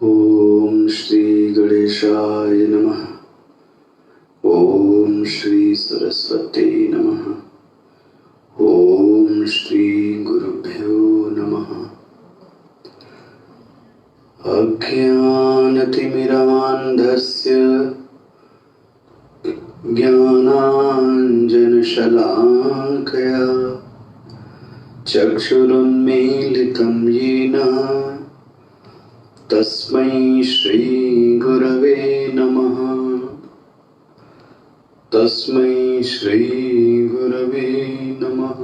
ओम श्री गणेशाय नमः। ओम श्री सरस्वती नमः। ओम श्री गुरुभ्यो नमः। अज्ञानतिमिरान्धस्य ज्ञानाञ्जनशलाकया चक्षुरुन्मीलितं येन तस्मै श्री गुरवे नमः। तस्मै श्री गुरवे नमः।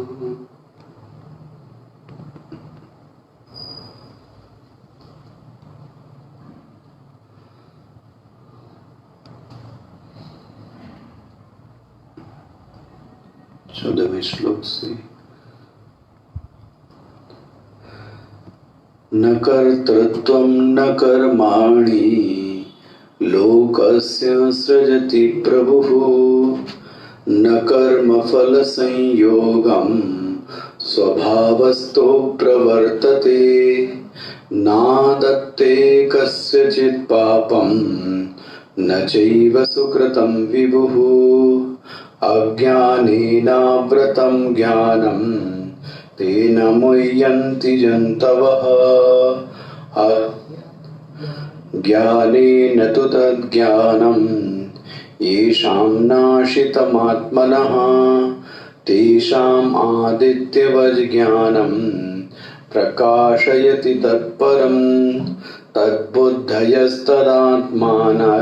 चौदहवें श्लोक से न कर्तृत्वं न कर्माणि लोकस्य सृजति प्रभुः न कर्मफलसंयोगं स्वभावस्तो प्रवर्तते नादत्ते कस्यचित् पापं न चैव सुकृतं विभुः अज्ञानेनावृतं ज्ञानं तेन मुह्यन्ति जन्तवः ज्ञानेन तु तज्ज्ञानं येषां नाशितमात्मनः तेषाम् आदित्यवज्ज्ञानं प्रकाशयति तत्परं तद्बुद्धयस्तदात्मानः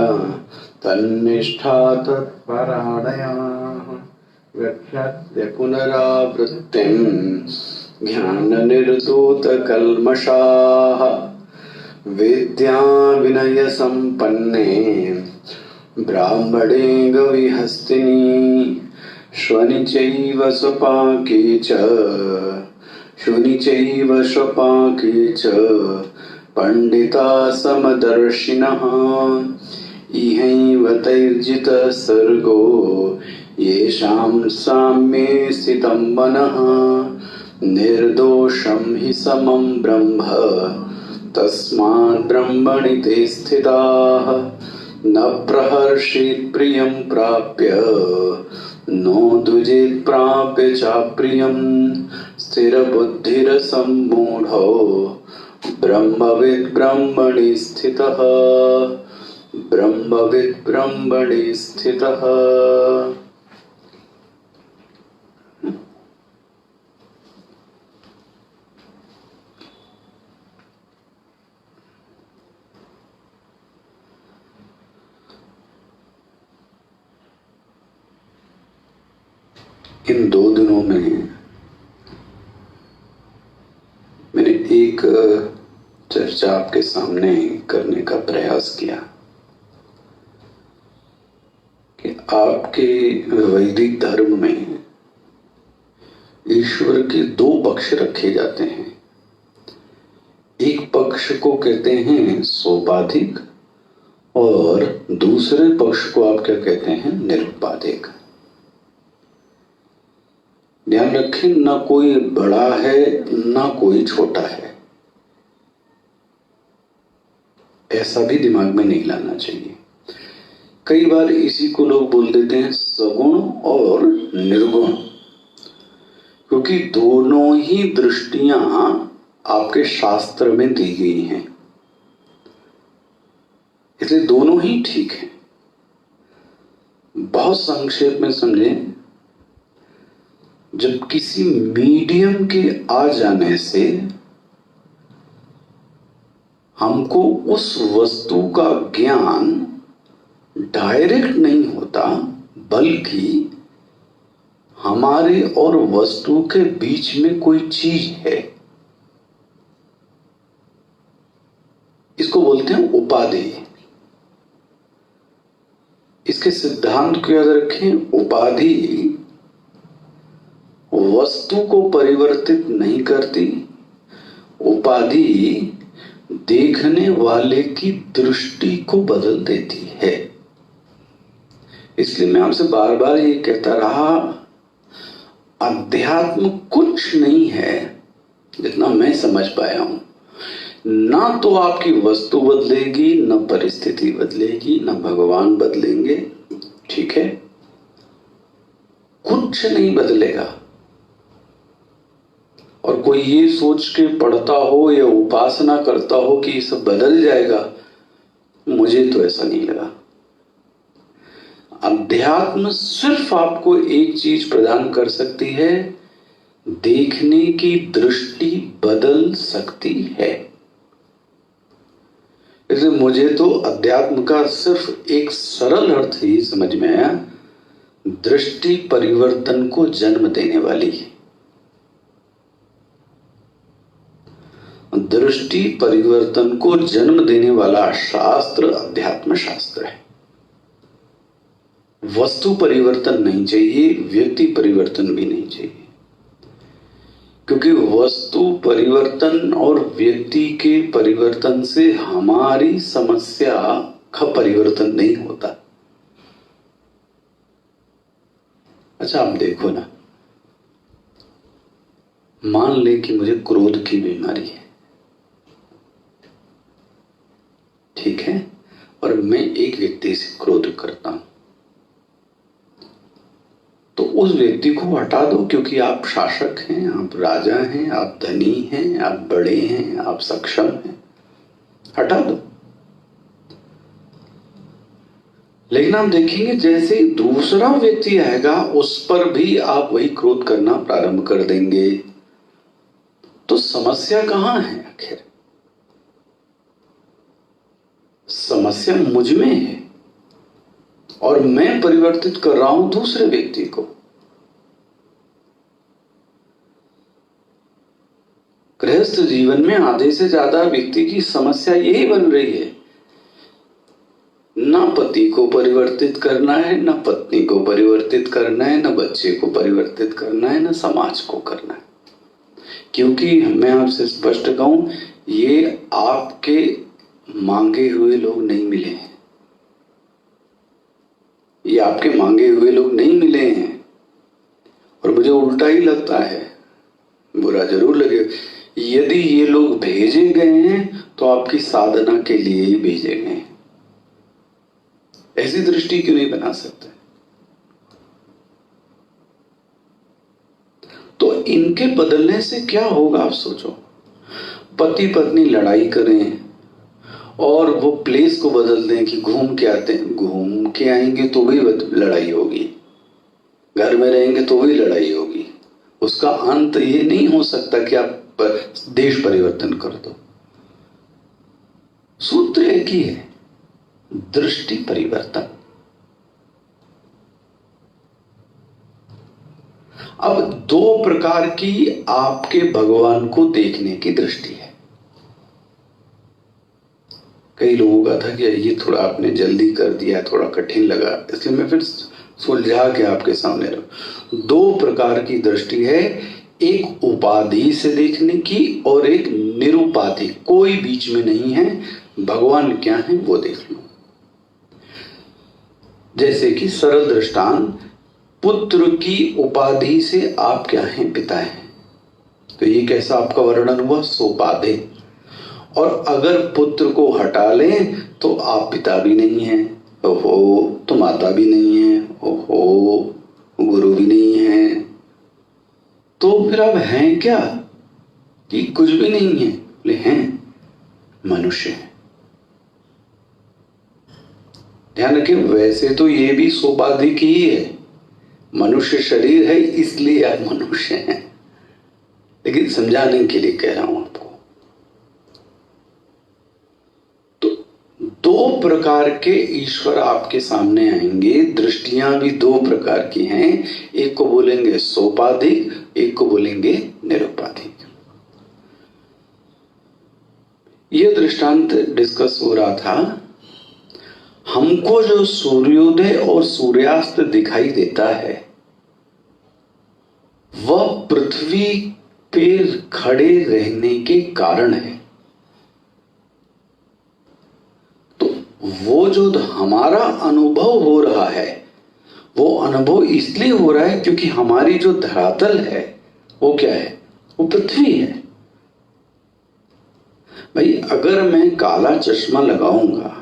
तन्निष्ठा तत्परायणाः गच्छन्त्य पुनरावृत्तिं ज्ञाननिर्धूतकल्मषाः विद्या विनयसम्पन्ने ब्राह्मणे गविहस्तिनि श्वनि चैव स्वपाके च पंडिता समदर्शिनः इहैव तैर्जितः सर्गो येषां साम्ये स्थितं मनः निर्दोषं हि समं ब्रह्म तस्मात् ब्रह्मणि ते स्थिताः न प्रहर्षेत् प्रियं प्राप्य नो द्विजेत् प्राप्य चाप्रियं स्थिरबुद्धिरसम्मूढो ब्रह्मविद् ब्रह्मणि स्थितः। ब्रह्मविद् ब्रह्मणि स्थितः। इन 2 दिनों में मैंने एक चर्चा आपके सामने करने का प्रयास किया कि आपके वैदिक धर्म में ईश्वर के 2 पक्ष रखे जाते हैं। एक पक्ष को कहते हैं सोपाधिक और दूसरे पक्ष को आप क्या कहते हैं? निरुपाधिक। ध्यान रखें, ना कोई बड़ा है ना कोई छोटा है, ऐसा भी दिमाग में नहीं लाना चाहिए। कई बार इसी को लोग बोल देते हैं सगुण और निर्गुण, क्योंकि दोनों ही दृष्टियां आपके शास्त्र में दी गई हैं, इसलिए दोनों ही ठीक हैं। बहुत संक्षेप में समझें, जब किसी मीडियम के आ जाने से हमको उस वस्तु का ज्ञान डायरेक्ट नहीं होता, बल्कि हमारे और वस्तु के बीच में कोई चीज है, इसको बोलते हैं उपाधि। इसके सिद्धांत को याद रखें, उपाधि वस्तु को परिवर्तित नहीं करती, उपाधि देखने वाले की दृष्टि को बदल देती है। इसलिए मैं आपसे बार बार ये कहता रहा, अध्यात्म कुछ नहीं है जितना मैं समझ पाया हूं। ना तो आपकी वस्तु बदलेगी, ना परिस्थिति बदलेगी, ना भगवान बदलेंगे, ठीक है? कुछ नहीं बदलेगा। और कोई ये सोच के पढ़ता हो या उपासना करता हो कि ये सब बदल जाएगा, मुझे तो ऐसा नहीं लगा। अध्यात्म सिर्फ आपको एक चीज प्रदान कर सकती है, देखने की दृष्टि बदल सकती है। इसलिए मुझे तो अध्यात्म का सिर्फ एक सरल अर्थ ही समझ में आया, दृष्टि परिवर्तन को जन्म देने वाली। दृष्टि परिवर्तन को जन्म देने वाला शास्त्र अध्यात्म शास्त्र है। वस्तु परिवर्तन नहीं चाहिए, व्यक्ति परिवर्तन भी नहीं चाहिए, क्योंकि वस्तु परिवर्तन और व्यक्ति के परिवर्तन से हमारी समस्या का परिवर्तन नहीं होता। अच्छा, आप देखो ना, मान ले कि मुझे क्रोध की बीमारी है, ठीक है, और मैं एक व्यक्ति से क्रोध करता हूं, तो उस व्यक्ति को हटा दो, क्योंकि आप शासक हैं, आप राजा हैं, आप धनी हैं, आप बड़े हैं, आप सक्षम हैं, हटा दो। लेकिन आप देखेंगे जैसे दूसरा व्यक्ति आएगा, उस पर भी आप वही क्रोध करना प्रारंभ कर देंगे। तो समस्या कहां है आखिर? समस्या मुझ में है और मैं परिवर्तित कर रहा हूं दूसरे व्यक्ति को। गृहस्थ जीवन में आधे से ज्यादा व्यक्ति की समस्या यही बन रही है, ना पति को परिवर्तित करना है, ना पत्नी को परिवर्तित करना है, ना बच्चे को परिवर्तित करना है, ना समाज को करना है। क्योंकि मैं आपसे स्पष्ट कहूं, ये आपके मांगे हुए लोग नहीं मिले हैं, ये आपके मांगे हुए लोग नहीं मिले हैं। और मुझे उल्टा ही लगता है, बुरा जरूर लगे, यदि ये लोग भेजे गए हैं तो आपकी साधना के लिए ही भेजे गए हैं। ऐसी दृष्टि क्यों नहीं बना सकते? तो तो इनके बदलने से क्या होगा आप सोचो। पति पत्नी लड़ाई करें और वो प्लेस को बदल दें कि घूम के आते हैं, घूम के आएंगे तो भी लड़ाई होगी, घर में रहेंगे तो भी लड़ाई होगी। उसका अंत ये नहीं हो सकता कि आप देश परिवर्तन कर दो। सूत्र एक ही है, दृष्टि परिवर्तन। अब दो प्रकार की आपके भगवान को देखने की दृष्टि है। कई लोगों का था कि ये थोड़ा आपने जल्दी कर दिया, थोड़ा कठिन लगा, इसलिए मैं फिर सुलझा के आपके सामने रखूं। दो प्रकार की दृष्टि है, एक उपाधि से देखने की और एक निरुपाधि, कोई बीच में नहीं है, भगवान क्या है वो देख लो। जैसे कि सरल दृष्टांत, पुत्र की उपाधि से आप क्या हैं, पिता हैं, तो ये कैसा आपका वर्णन हुआ, सोपाधि। और अगर पुत्र को हटा लें तो आप पिता भी नहीं हैं, ओहो, तो माता भी नहीं है, ओहो, गुरु भी नहीं है, तो फिर आप हैं क्या, कि कुछ भी नहीं है, बोले हैं, मनुष्य है। ध्यान रखें, वैसे तो ये भी सोपाधिक ही है, मनुष्य शरीर है इसलिए आप मनुष्य हैं, लेकिन समझाने के लिए कह रहा हूं आपको। तो दो प्रकार के ईश्वर आपके सामने आएंगे, दृष्टियां भी दो प्रकार की हैं, एक को बोलेंगे सोपाधिक, एक को बोलेंगे निरुपाधिक। यह दृष्टांत डिस्कस हो रहा था, हमको जो सूर्योदय और सूर्यास्त दिखाई देता है वह पृथ्वी पे खड़े रहने के कारण है। तो वो जो हमारा अनुभव हो रहा है वो अनुभव इसलिए हो रहा है क्योंकि हमारी जो धरातल है वो क्या है, वो पृथ्वी है। भाई अगर मैं काला चश्मा लगाऊंगा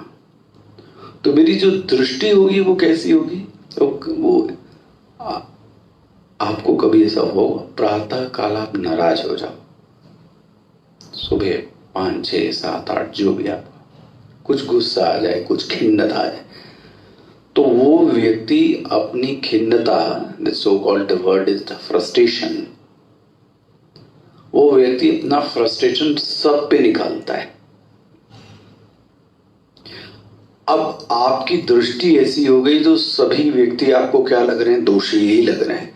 तो मेरी जो दृष्टि होगी वो कैसी होगी, वो आपको कभी ऐसा हो प्रातः काल आप नाराज हो जाओ, सुबह 5, 6, 7, 8 जो भी आप कुछ गुस्सा आ जाए, कुछ खिन्नता आ जाए, तो वो व्यक्ति अपनी खिन्नता, the so called word is the frustration, वो व्यक्ति अपना फ्रस्ट्रेशन सब पे निकालता है। अब आपकी दृष्टि ऐसी हो गई तो सभी व्यक्ति आपको क्या लग रहे हैं, दोषी ही लग रहे हैं।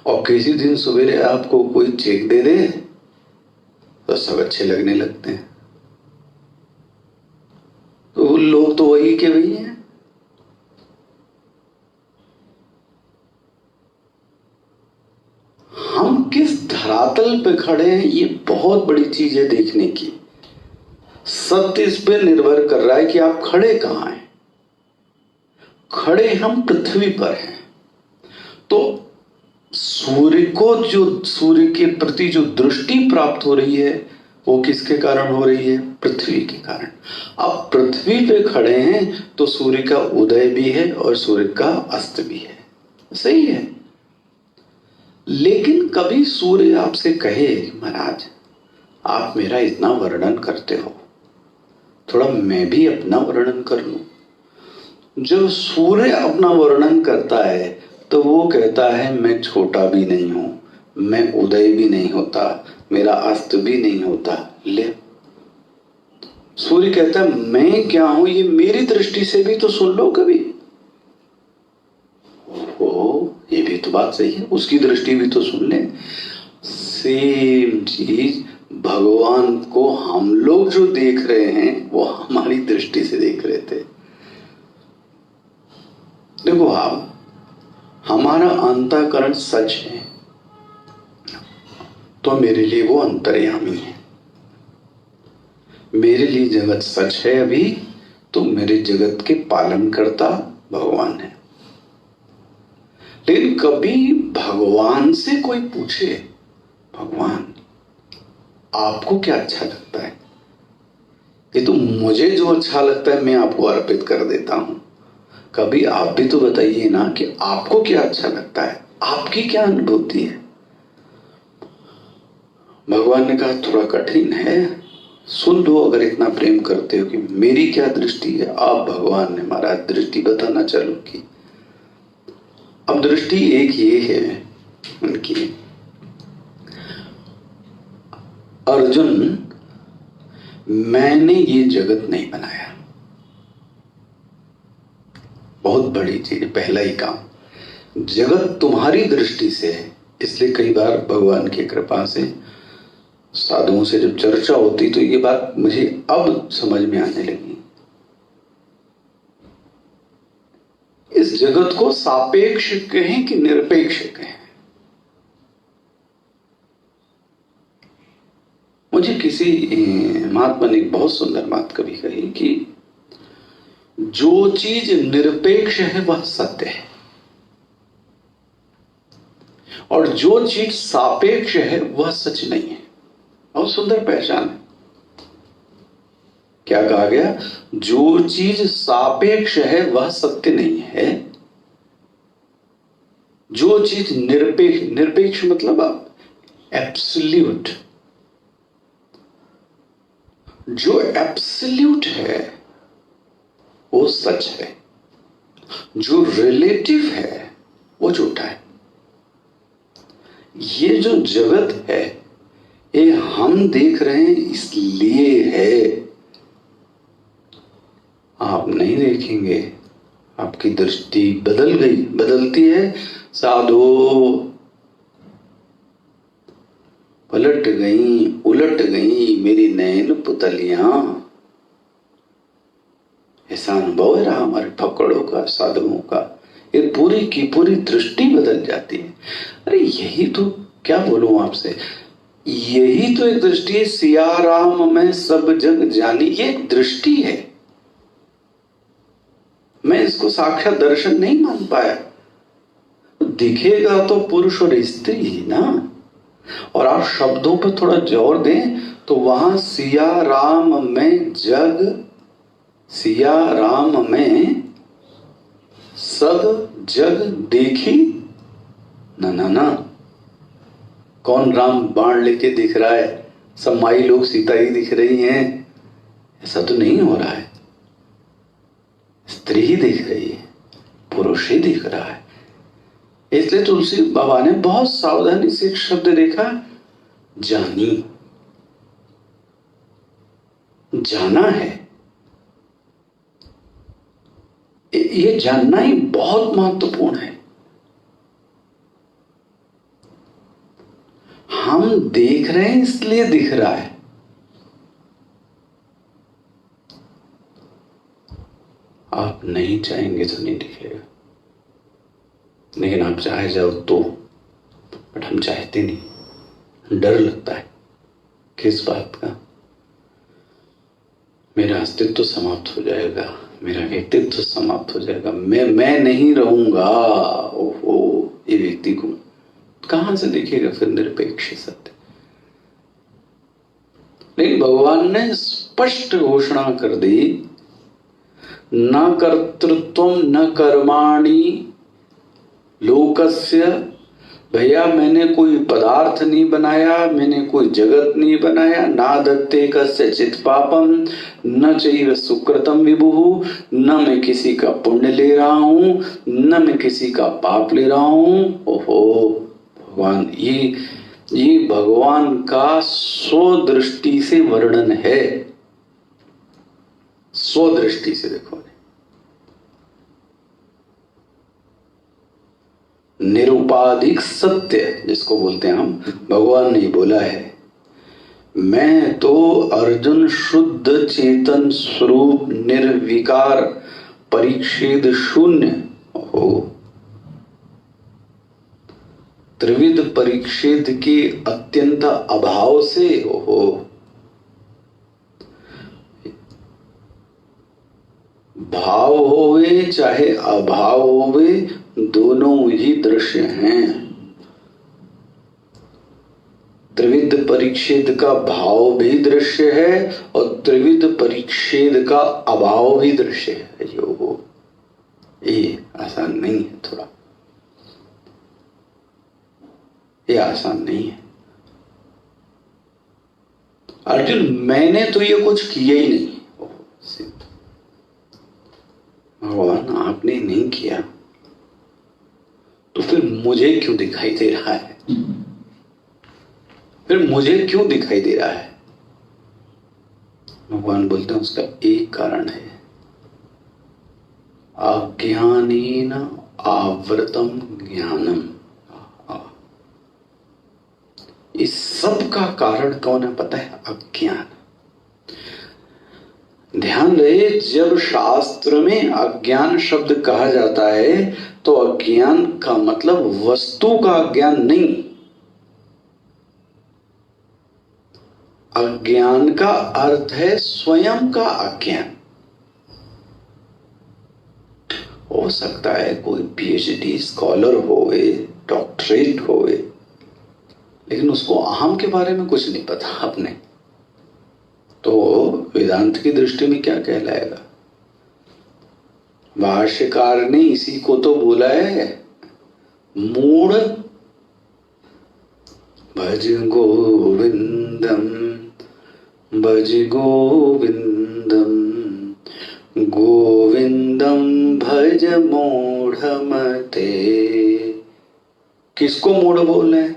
और किसी दिन सवेरे आपको कोई चेक दे दे तो सब अच्छे लगने लगते हैं, तो लोग तो वही के वही हैं। हम किस धरातल पे खड़े हैं ये बहुत बड़ी चीज है देखने की। सत्य इस पे निर्भर कर रहा है कि आप खड़े कहां हैं। खड़े हम पृथ्वी पर हैं, तो सूर्य को, जो सूर्य के प्रति जो दृष्टि प्राप्त हो रही है वो किसके कारण हो रही है, पृथ्वी के कारण। अब पृथ्वी पे खड़े हैं तो सूर्य का उदय भी है और सूर्य का अस्त भी है, सही है। लेकिन कभी सूर्य आपसे कहे महाराज आप मेरा इतना वर्णन करते हो, थोड़ा मैं भी अपना वर्णन कर लूं। जब सूर्य अपना वर्णन करता है तो वो कहता है मैं छोटा भी नहीं हूं, मैं उदय भी नहीं होता, मेरा अस्त भी नहीं होता। ले, सूर्य कहता है मैं क्या हूं ये मेरी दृष्टि से भी तो सुन लो कभी। ओ, ये भी तो बात सही है, उसकी दृष्टि भी तो सुन ले। सेम चीज भगवान को हम लोग जो देख रहे हैं वो हमारी दृष्टि से देख रहे थे। देखो आप, हमारा अंतःकरण सच है तो मेरे लिए वो अंतर्यामी है। मेरे लिए जगत सच है अभी तो मेरे जगत के पालन करता भगवान है। लेकिन कभी भगवान से कोई पूछे भगवान आपको क्या अच्छा लगता है, ये तो मुझे जो अच्छा लगता है मैं आपको अर्पित कर देता हूं। कभी आप भी तो बताइए ना कि आपको क्या अच्छा लगता है, आपकी क्या अनुभूति है। भगवान ने कहा थोड़ा कठिन है, सुन लो अगर इतना प्रेम करते हो कि मेरी क्या दृष्टि है। आप भगवान ने महाराज दृष्टि बताना चालू की। अब दृष्टि एक ये है उनकी, अर्जुन मैंने ये जगत नहीं बनाया। बहुत बड़ी चीज, पहला ही काम, जगत तुम्हारी दृष्टि से है। इसलिए कई बार भगवान की कृपा से साधुओं से जब चर्चा होती तो ये बात मुझे अब समझ में आने लगी। इस जगत को सापेक्ष कहें कि निरपेक्ष कहें, मुझे किसी महात्मा ने एक बहुत सुंदर बात कभी कही कि जो चीज निरपेक्ष है वह सत्य है, और जो चीज सापेक्ष है वह सच नहीं है। बहुत सुंदर पहचान है। क्या कहा गया? जो चीज सापेक्ष है वह सत्य नहीं है, जो चीज निरपेक्ष, निरपेक्ष मतलब एब्सोल्यूट, जो एब्सोल्यूट है वो सच है, जो रिलेटिव है वो झूठा है। ये जो जगत है ये हम देख रहे हैं इसलिए है, आप नहीं देखेंगे, आपकी दृष्टि बदल गई, बदलती है। साधो पलट गई, उलट गई मेरी नैन पुतलियां। ऐसा अनुभव है रहा हमारे फकड़ों का, साधुओं का। ये पूरी की पूरी दृष्टि बदल जाती है। अरे यही तो, क्या बोलूं आपसे, यही तो एक दृष्टि है। सिया राम में सब जग जानी, ये एक दृष्टि है। मैं इसको साक्षात दर्शन नहीं मान पाया। दिखेगा तो पुरुष और स्त्री ही ना, और आप शब्दों पर थोड़ा जोर दें तो वहां सिया राम में जग, सिया राम में सब जग देखी ना ना ना। कौन राम बाण लेके दिख रहा है? सब माई लोग सीता ही दिख रही हैं, ऐसा तो नहीं हो रहा है। स्त्री ही दिख रही है, पुरुष ही दिख रहा है। इसलिए तुलसी बाबा ने बहुत सावधानी से एक शब्द देखा, जानी, जाना है। ये जानना ही बहुत महत्वपूर्ण है। हम देख रहे हैं इसलिए दिख रहा है। आप नहीं चाहेंगे तो नहीं दिखेगा, लेकिन आप चाहे जाओ तो, बट हम चाहते नहीं। डर लगता है। किस बात का? मेरा अस्तित्व समाप्त हो जाएगा, मेरा व्यक्तित्व समाप्त हो जाएगा, मैं नहीं रहूंगा। ओहो, ये व्यक्ति को कहां से दिखेगा फिर निरपेक्ष सत्य? लेकिन भगवान ने स्पष्ट घोषणा कर दी, न कर्तृत्वम न कर्माणि लोकस्य। भैया मैंने कोई पदार्थ नहीं बनाया, मैंने कोई जगत नहीं बनाया। ना दत्ते कस्य चित पापम न चैव सुकृतम विभुः। न मैं किसी का पुण्य ले रहा हूं, न मैं किसी का पाप ले रहा हूं। ओहो भगवान, ये भगवान का स्वदृष्टि से वर्णन है। स्वदृष्टि से देखो, निरुपाधिक सत्य जिसको बोलते हैं हम, भगवान ने बोला है, मैं तो अर्जुन शुद्ध चेतन स्वरूप निर्विकार परिच्छेद शून्य हो। त्रिविध परिच्छेद के अत्यंत अभाव से हो। भाव होवे चाहे अभाव होवे, दोनों ही दृश्य हैं। त्रिविध परिच्छेद का भाव भी दृश्य है और त्रिविध परिच्छेद का अभाव भी दृश्य है। ये आसान नहीं है, थोड़ा ये आसान नहीं है। अर्जुन मैंने तो ये कुछ किया ही नहीं। भगवान आपने नहीं किया तो फिर मुझे क्यों दिखाई दे रहा है? फिर मुझे क्यों दिखाई दे रहा है? भगवान बोलते हैं उसका एक कारण है, अज्ञानेन आवृतम ज्ञानम। इस सब का कारण कौन है पता है? अज्ञान। ध्यान रहे, जब शास्त्र में अज्ञान शब्द कहा जाता है तो अज्ञान का मतलब वस्तु का अज्ञान नहीं, अज्ञान का अर्थ है स्वयं का अज्ञान। हो सकता है कोई पीएचडी स्कॉलर होवे, डॉक्टरेट होवे, लेकिन उसको अहम के बारे में कुछ नहीं पता अपने, तो वेदांत की दृष्टि में क्या कहलाएगा? भाष्यकार ने इसी को तो बोला है मूढ़। भज गोविंदम भज गोविंदम गोविंदम भज मूढ़मते। किसको मूढ़ बोल रहे?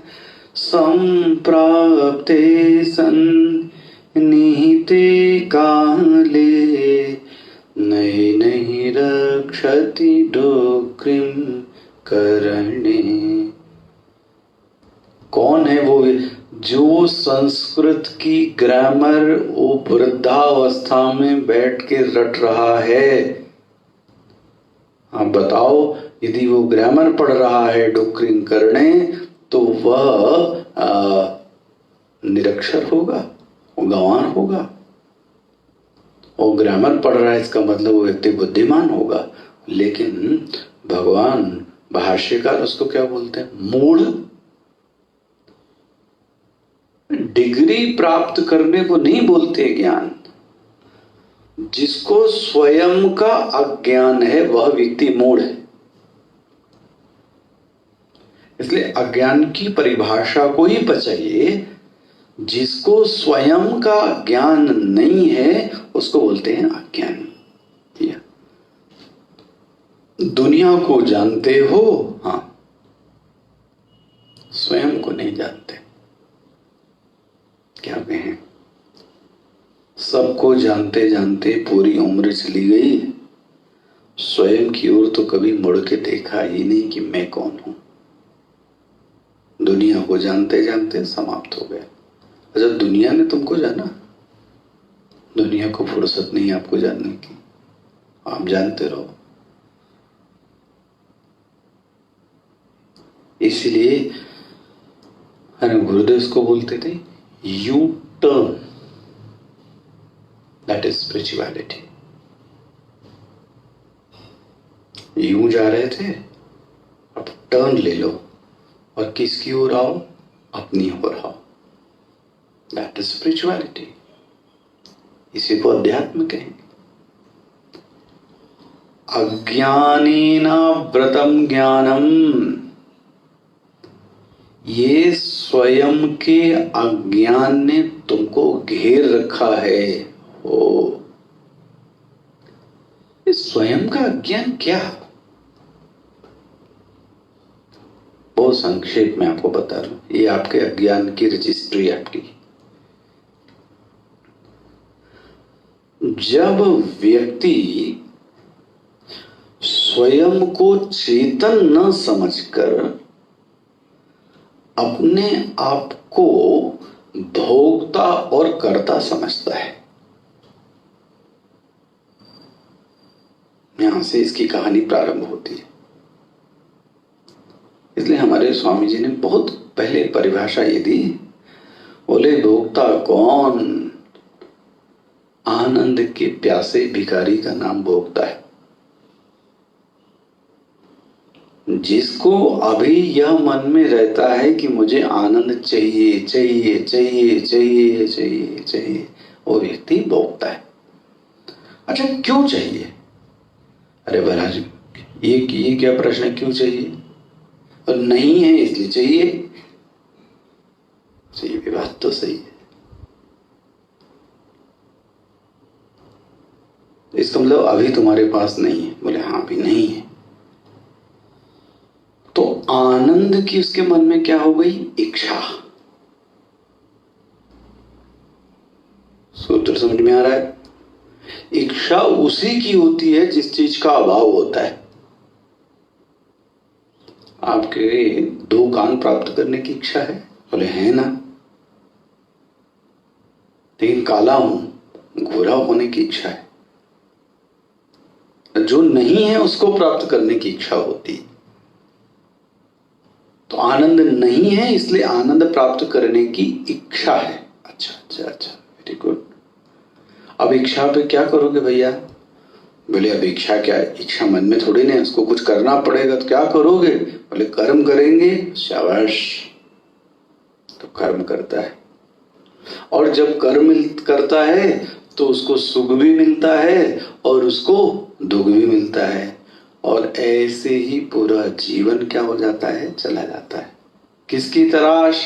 संप्राप्ते निहिते काले नहीं नहीं रक्षति डोक्रिम करणे। कौन है वो जो संस्कृत की ग्रामर वो वृद्धावस्था में बैठ के रट रहा है? आप बताओ, यदि वो ग्रामर पढ़ रहा है डोक्रिम करणे तो वह निरक्षर होगा, वो गंवार होगा। वो ग्रामर पढ़ रहा है इसका मतलब वो व्यक्ति बुद्धिमान होगा, लेकिन भगवान भाष्यकार उसको क्या बोलते हैं? मूढ़। डिग्री प्राप्त करने को नहीं बोलते ज्ञान, जिसको स्वयं का अज्ञान है वह व्यक्ति मूढ़ है। इसलिए अज्ञान की परिभाषा को ही बचाइए। जिसको स्वयं का ज्ञान नहीं है उसको बोलते हैं अज्ञानी। दुनिया को जानते हो, हाँ, स्वयं को नहीं जानते। क्या कहें, सबको जानते जानते पूरी उम्र चली गई, स्वयं की ओर तो कभी मुड़ के देखा ही नहीं कि मैं कौन हूं। दुनिया को जानते जानते समाप्त हो गए। अच्छा, दुनिया ने तुमको जाना? दुनिया को फुर्सत नहीं आपको जानने की, आप जानते रहो। इसलिए गुरुदेव इसको बोलते थे U turn, that is spirituality. यूं जा रहे थे, अब टर्न ले लो और किसकी ओर आओ? अपनी ओर आओ। That is spirituality. इसी को अध्यात्म कहेंगे। अज्ञानेन व्रतम ज्ञानम, ये स्वयं के अज्ञान ने तुमको घेर रखा है। ओ, इस स्वयं का अज्ञान क्या? वो संक्षेप में आपको बता रहा हूं, ये आपके अज्ञान की रजिस्ट्री आपकी। जब व्यक्ति स्वयं को चेतन न समझकर अपने आप को भोक्ता और कर्ता समझता है, यहां से इसकी कहानी प्रारंभ होती है। इसलिए हमारे स्वामी जी ने बहुत पहले परिभाषा ये दी, बोले भोक्ता कौन? आनंद के प्यासे भिखारी का नाम भोक्ता है। जिसको अभी यह मन में रहता है कि मुझे आनंद चाहिए चाहिए चाहिए चाहिए चाहिए चाहिए, वो व्यक्ति भोक्ता है। अच्छा, क्यों चाहिए? अरे महाराज, ये क्या प्रश्न है, क्यों चाहिए? और नहीं है इसलिए चाहिए। ये भी बात तो सही है। इसका मतलब अभी तुम्हारे पास नहीं है। बोले हाँ अभी नहीं है। तो आनंद की उसके मन में क्या हो गई? इच्छा। सूत्र समझ में आ रहा है? इच्छा उसी की होती है जिस चीज का अभाव होता है। आपके 2 कान प्राप्त करने की इच्छा है? बोले है ना। लेकिन काला हूं, गोरा होने की इच्छा है। जो नहीं है उसको प्राप्त करने की इच्छा होती है। तो आनंद नहीं है इसलिए आनंद प्राप्त करने की इच्छा है। अच्छा अच्छा अच्छा, वेरी गुड। अब इच्छा पे क्या करोगे भैया? बोले अब इच्छा क्या है? इच्छा मन में थोड़ी नहीं, उसको कुछ करना पड़ेगा। तो क्या करोगे? बोले कर्म करेंगे। शाबाश। तो कर्म करता है, और जब कर्म करता है तो उसको सुख भी मिलता है और उसको दुख भी मिलता है, और ऐसे ही पूरा जीवन क्या हो जाता है? चला जाता है। किसकी तलाश?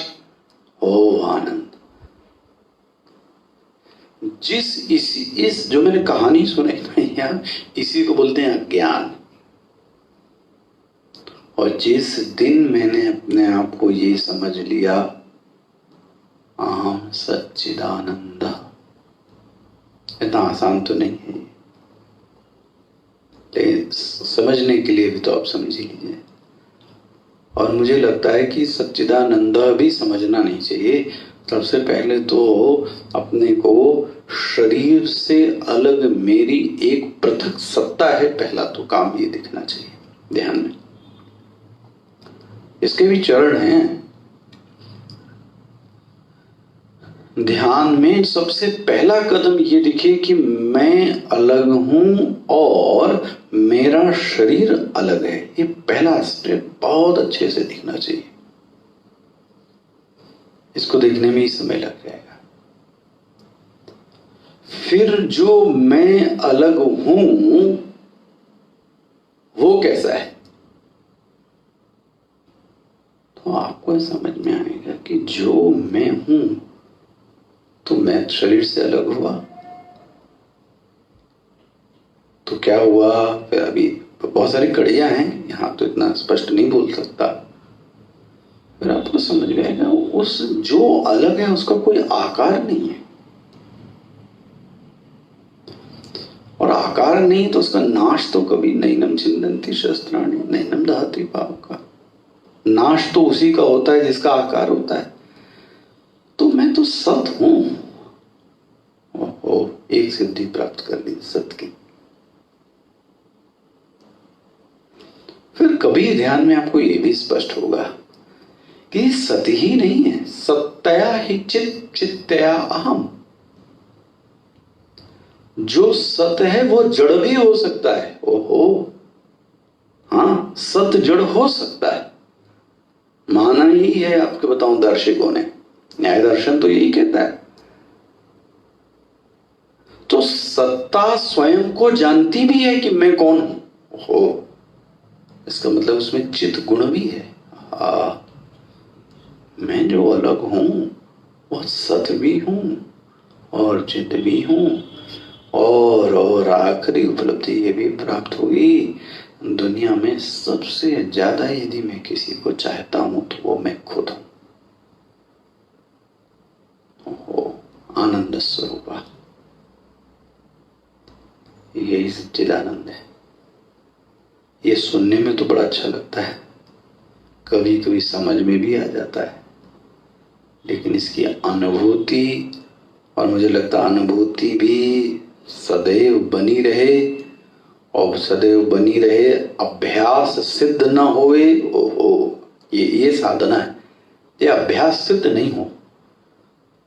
हो आनंद। इस जो मैंने कहानी सुनाई भैया, इसी को बोलते हैं अज्ञान। और जिस दिन मैंने अपने आप को ये समझ लिया, अहम सच्चिदानंद, इतना आसान तो नहीं है, लेकिन समझने के लिए भी तो आप समझ ही लीजिए। और मुझे लगता है कि सच्चिदानंद भी समझना नहीं चाहिए। सबसे पहले तो अपने को शरीर से अलग मेरी एक पृथक सत्ता है, पहला तो काम ये दिखना चाहिए ध्यान में। इसके भी चरण हैं। ध्यान में सबसे पहला कदम ये दिखे कि मैं अलग हूं और मेरा शरीर अलग है। ये पहला स्टेप बहुत अच्छे से दिखना चाहिए। इसको देखने में ही समय लग जाएगा। फिर जो मैं अलग हूं वो कैसा है, तो आपको समझ में आएगा कि जो मैं हूं तो मैं शरीर से अलग हुआ तो क्या हुआ। फिर अभी बहुत सारी कड़ियां हैं, यहां तो इतना स्पष्ट नहीं बोल सकता। फिर आपको समझ में आएगा उस जो अलग है उसका कोई आकार नहीं है, और आकार नहीं तो उसका नाश तो कभी नैनम छिन्दन्ति शस्त्राणि नैनम दहति पावका। नाश तो उसी का होता है जिसका आकार होता है। तो मैं तो सत हूं। ओहो, एक सिद्धि प्राप्त कर ली सत की। फिर कभी ध्यान में आपको यह भी स्पष्ट होगा कि सत ही नहीं है, सत्तया ही चित चित्तया अहम। जो सत है वो जड़ भी हो सकता है। ओहो, हाँ, सत जड़ हो सकता है। माना ही है, आपको बताऊं दार्शनिकों ने, न्याय दर्शन तो यही कहता है। तो सत्ता स्वयं को जानती भी है कि मैं कौन हूं। ओहो, इसका मतलब उसमें चित गुण भी है। मैं जो अलग हूं वह सत भी हूं और चित भी हूं, और आखिरी उपलब्धि ये भी प्राप्त होगी, दुनिया में सबसे ज्यादा यदि मैं किसी को चाहता हूं तो वो मैं खुद हूं। आनंद स्वरूपा, यही सच्चिदानंद है। ये सुनने में तो बड़ा अच्छा लगता है, कभी कभी समझ में भी आ जाता है, लेकिन इसकी अनुभूति, और मुझे लगता है अनुभूति भी सदैव बनी रहे, और सदैव बनी रहे, अभ्यास सिद्ध न होवे। ओहो, ये साधना है। ये अभ्यास सिद्ध नहीं हो,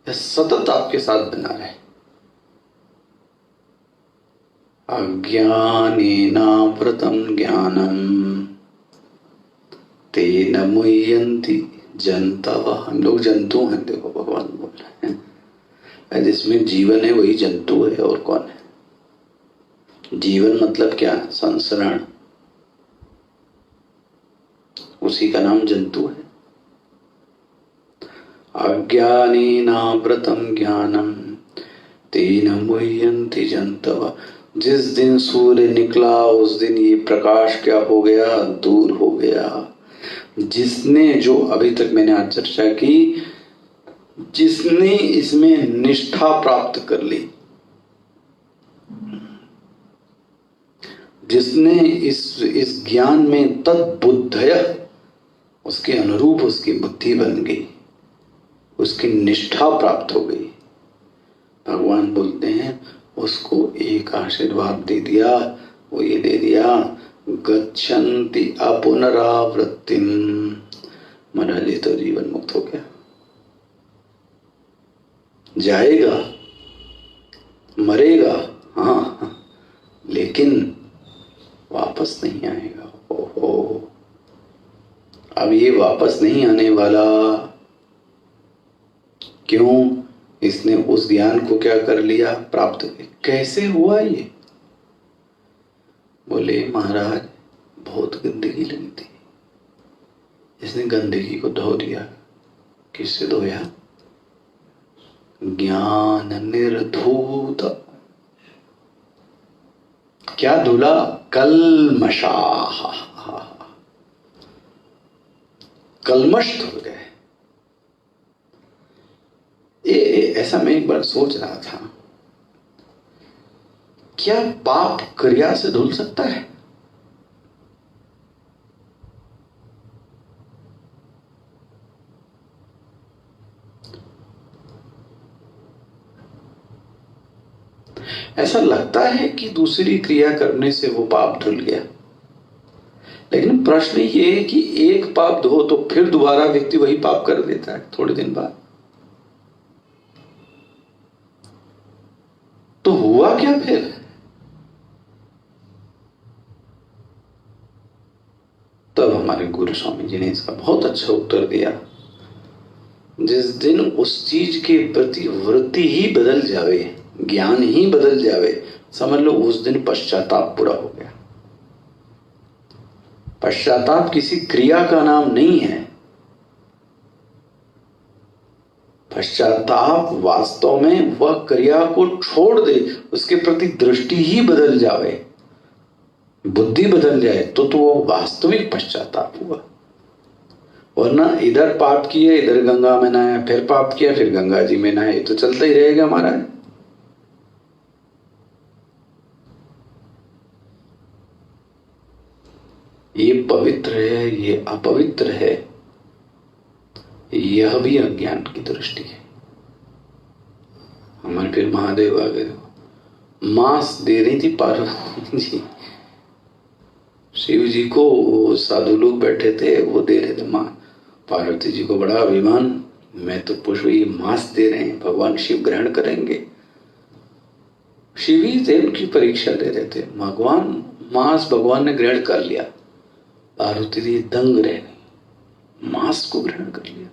यह सतत आपके साथ बना रहे। अज्ञानेनावृतं ज्ञानम तेन मुह्यन्ति जन्तवः। हम लोग जंतु हैं, देखो भगवान बोल रहे हैं, जिसमें जीवन है वही जंतु है, और कौन है। जीवन मतलब क्या? संसरण, उसी का नाम जंतु है। अज्ञानेनावृतं ज्ञानम तेन मुह्यन्ति जन्तवः। जिस दिन सूर्य निकला उस दिन ये प्रकाश क्या हो गया, दूर हो गया। जिसने, जो अभी तक मैंने आज चर्चा की, जिसने इसमें निष्ठा प्राप्त कर ली, जिसने इस ज्ञान में तद्बुद्धय, उसके अनुरूप उसकी बुद्धि बन गई, उसकी निष्ठा प्राप्त हो गई, भगवान बोलते हैं उसको एक आशीर्वाद दे दिया। वो ये दे दिया, गच्छन्ति अपुनरावृत्तिम। महाराज ये तो जीवन मुक्त हो गया, जाएगा, मरेगा, हाँ, लेकिन वापस नहीं आएगा। ओहो, अब ये वापस नहीं आने वाला। क्यों? इसने उस ज्ञान को क्या कर लिया, प्राप्त कर। कैसे हुआ ये? बोले महाराज बहुत गंदगी लगी थी, इसने गंदगी को धो दिया। किससे धोया? ज्ञान निर्धूत। क्या धुला? कल्मषाः, कल्मष धुल गए। ऐसा मैं एक बार सोच रहा था, क्या पाप क्रिया से धुल सकता है? ऐसा लगता है कि दूसरी क्रिया करने से वो पाप धुल गया, लेकिन प्रश्न ये है कि एक पाप धो तो फिर दोबारा व्यक्ति वही पाप कर देता है थोड़े दिन बाद। तो हुआ क्या फिर? तब हमारे गुरु स्वामी जी ने इसका बहुत अच्छा उत्तर दिया। जिस दिन उस चीज के प्रति वृत्ति ही बदल जावे, ज्ञान ही बदल जावे, समझ लो उस दिन पश्चाताप पूरा हो गया। पश्चाताप किसी क्रिया का नाम नहीं है। पश्चाताप वास्तव में वह क्रिया को छोड़ दे, उसके प्रति दृष्टि ही बदल जावे, बुद्धि बदल जाए, तो वो वास्तविक पश्चाताप हुआ। वरना इधर पाप किया, इधर गंगा में नहाया, फिर पाप किया, फिर गंगा जी में नहाया, तो चलता ही रहेगा महाराज। ये पवित्र है, ये अपवित्र है, यह भी अज्ञान की दृष्टि है। हमारे फिर महादेव आ गए, मांस दे रही थी पार्वती जी शिव जी को। साधु लोग बैठे थे, वो दे रहे थे मां। पार्वती जी को बड़ा अभिमान, मैं तो पुष्प, ये मांस दे रहे हैं, भगवान शिव ग्रहण करेंगे। शिव ही थे, उनकी परीक्षा दे रहे थे। भगवान, मांस भगवान ने ग्रहण कर लिया, पार्वती जी दंग रह गई, मांस को ग्रहण कर लिया।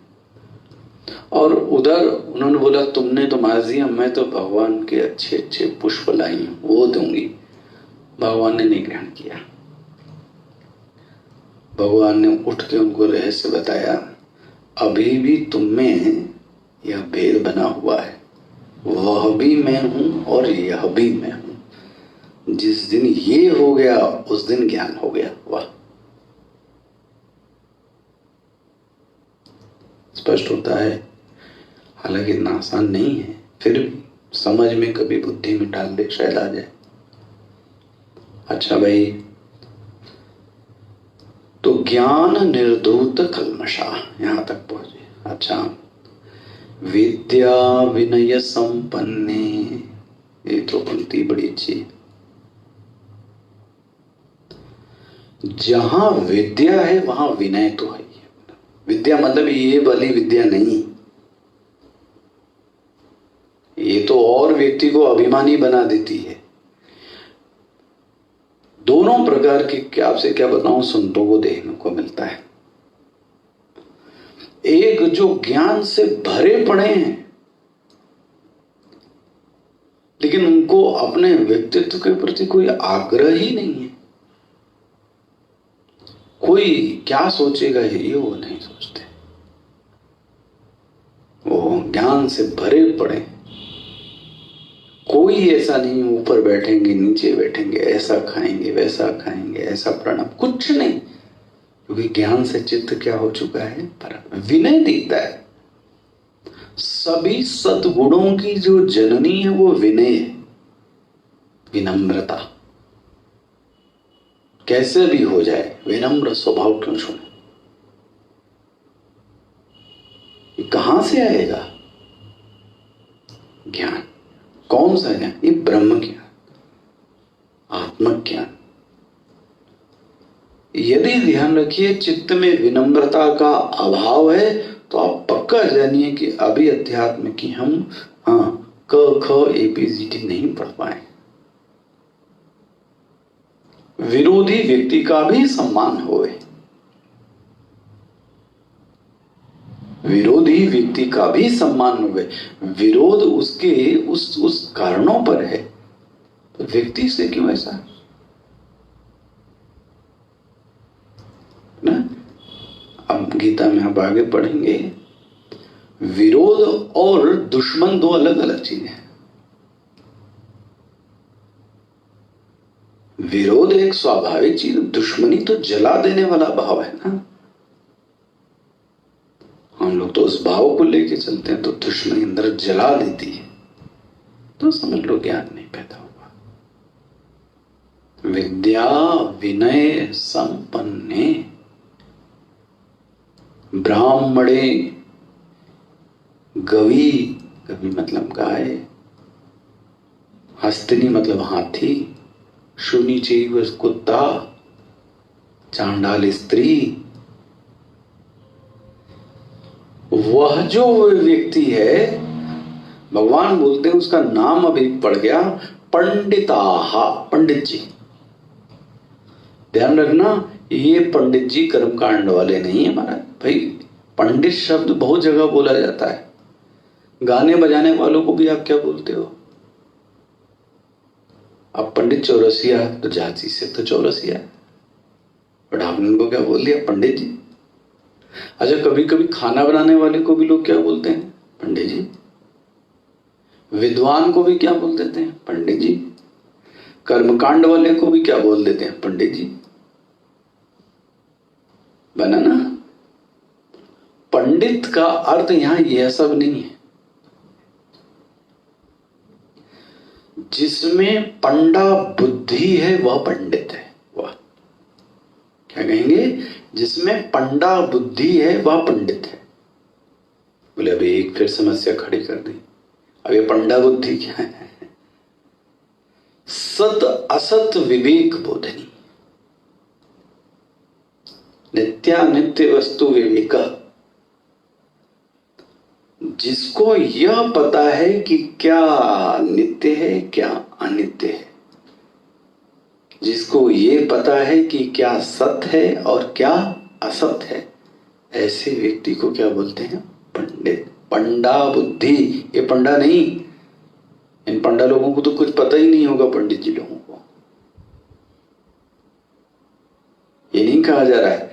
और उधर उन्होंने बोला तुमने तो मांस दिया, मैं तो भगवान के अच्छे अच्छे पुष्प लाई हूं, वो दूंगी। भगवान ने नहीं ग्रहण किया। भगवान ने उठ के उनको रहस्य बताया, अभी भी तुम में यह भेद बना हुआ है, वह भी मैं हूं और यह भी मैं हूं। जिस दिन ये हो गया उस दिन ज्ञान हो गया। वाह, स्पष्ट होता है। हालांकि इतना आसान नहीं है, फिर भी समझ में कभी बुद्धि में डाल दे, शायद आ जाए। अच्छा भाई, तो ज्ञान निर्धूत कल्मषा, यहां तक पहुंचे। अच्छा, विद्या विनय संपन्ने, ये तो पंक्ति बड़ी अच्छी। जहां विद्या है वहां विनय तो है। विद्या मतलब ये वाली विद्या नहीं, ये तो और व्यक्ति को अभिमानी बना देती है। दोनों प्रकार की, क्या आपसे क्या बताऊं, संतों को देखने को मिलता है। एक जो ज्ञान से भरे पड़े हैं, लेकिन उनको अपने व्यक्तित्व के प्रति कोई आग्रह ही नहीं है। कोई क्या सोचेगा ये वो नहीं सोचते, वो ज्ञान से भरे पड़े, कोई ऐसा नहीं ऊपर बैठेंगे नीचे बैठेंगे, ऐसा खाएंगे वैसा खाएंगे, ऐसा प्राणायाम, कुछ नहीं, क्योंकि ज्ञान से चित्त क्या हो चुका है, पर विनय दिखता है। सभी सद्गुणों की जो जननी है वो विनय है, विनम्रता। कैसे भी हो जाए विनम्र स्वभाव क्यों छोड़े? ये कहां से आएगा ज्ञान? कौन सा ज्ञान? ये ब्रह्म ज्ञान, आत्मक ज्ञान। यदि ध्यान रखिए चित्त में विनम्रता का अभाव है तो आप पक्का जानिए कि अभी अध्यात्म की हम क ख ABCD नहीं पढ़ पाए। विरोधी व्यक्ति का भी सम्मान होए, विरोधी व्यक्ति का भी सम्मान हुए। विरोध उसके उस कारणों पर है, तो व्यक्ति से क्यों ऐसा ना? अब गीता में आप आगे पढ़ेंगे, विरोध और दुश्मन दो अलग अलग चीजें हैं। विरोध एक स्वाभाविक चीज, दुश्मनी तो जला देने वाला भाव है ना। हम लोग तो उस भाव को लेके चलते हैं, तो दुश्मनी अंदर जला देती है, तो समझ लो ज्ञान नहीं पैदा हुआ। विद्या विनय संपन्ने ब्राह्मणे, गवी, गवी मतलब गाय, हस्तिनी मतलब हाथी, शूनी चैव कुत्ता, चांडाल स्त्री। वह जो व्यक्ति है, भगवान बोलते हैं उसका नाम अभी पड़ गया पंडिताहा, पंडित जी। ध्यान रखना, ये पंडित जी कर्मकांड वाले नहीं है महाराज। भाई पंडित शब्द बहुत जगह बोला जाता है। गाने बजाने वालों को भी आप क्या बोलते हो? अब पंडित चौरसिया, तो झांसी से तो चौरसिया, बट आपने उनको क्या बोल दिया? पंडित जी। अच्छा, कभी कभी खाना बनाने वाले को भी लोग क्या बोलते हैं? पंडित जी। विद्वान को भी क्या बोल देते हैं? पंडित जी। कर्मकांड वाले को भी क्या बोल देते हैं? पंडित जी। बना ना? पंडित का अर्थ यहां यह सब नहीं है। जिसमें पंडा बुद्धि है वह पंडित है। वह क्या कहेंगे? जिसमें पंडा बुद्धि है वह पंडित है। बोले अभी एक फिर समस्या खड़ी कर दी। अब ये पंडा बुद्धि क्या है? सत असत विवेक बोधनी, नित्यानित्य वस्तु विवेक। जिसको यह पता है कि क्या नित्य है क्या अनित्य है, जिसको ये पता है कि क्या सत्य है और क्या असत है, ऐसे व्यक्ति को क्या बोलते हैं? पंडित। पंडा बुद्धि, ये पंडा नहीं। इन पंडा लोगों को तो कुछ पता ही नहीं होगा, पंडित जी लोगों को ये नहीं कहा जा रहा है।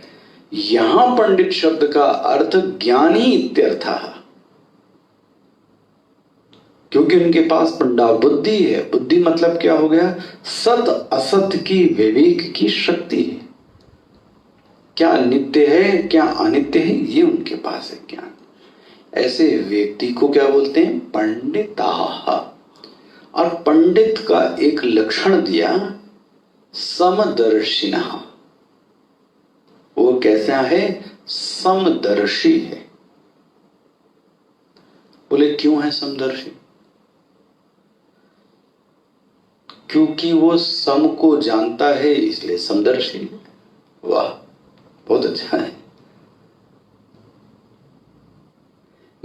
यहां पंडित शब्द का अर्थ ज्ञानी इत्यर्थ है, क्योंकि उनके पास पंडा बुद्धि है। बुद्धि मतलब क्या हो गया? सत असत की विवेक की शक्ति है। क्या नित्य है क्या अनित्य है, ये उनके पास है ज्ञान। ऐसे व्यक्ति को क्या बोलते हैं? पंडिताः। और पंडित का एक लक्षण दिया, समदर्शिनः। वो कैसा है? समदर्शी है। बोले क्यों है समदर्शी? क्योंकि वो सम को जानता है, इसलिए समदर्शी है। वाह, बहुत अच्छा है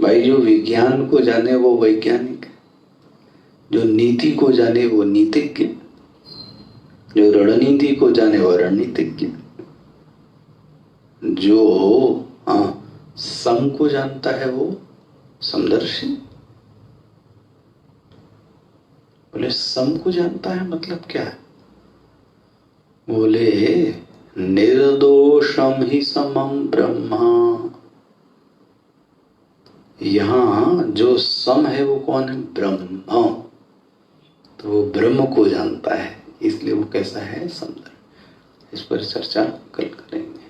भाई। जो विज्ञान को जाने वो वैज्ञानिक, जो नीति को जाने वो नीतिज्ञ, जो रणनीति को जाने वो रणनीतिज्ञ, जो सम को जानता है वो समदर्शी। बोले सम को जानता है मतलब क्या है? बोले निर्दोषम ही समम ब्रह्मा। यहां जो सम है वो कौन है? ब्रह्म। तो वो ब्रह्म को जानता है, इसलिए वो कैसा है, सुंदर। इस पर चर्चा कल करेंगे।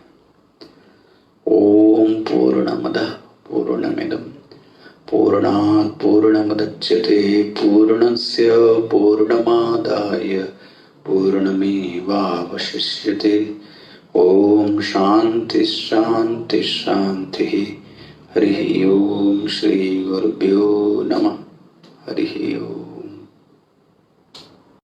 ओम पूर्णमदः पूर्णमिदं पूर्णात् पूर्णमुदच्यते पूर्णस्य पूर्णमादाय पूर्णमेवावशिष्यते। ओम शांति शांति शांति। हरि ओम। श्री गुरुभ्यो नमः। हरि ओम।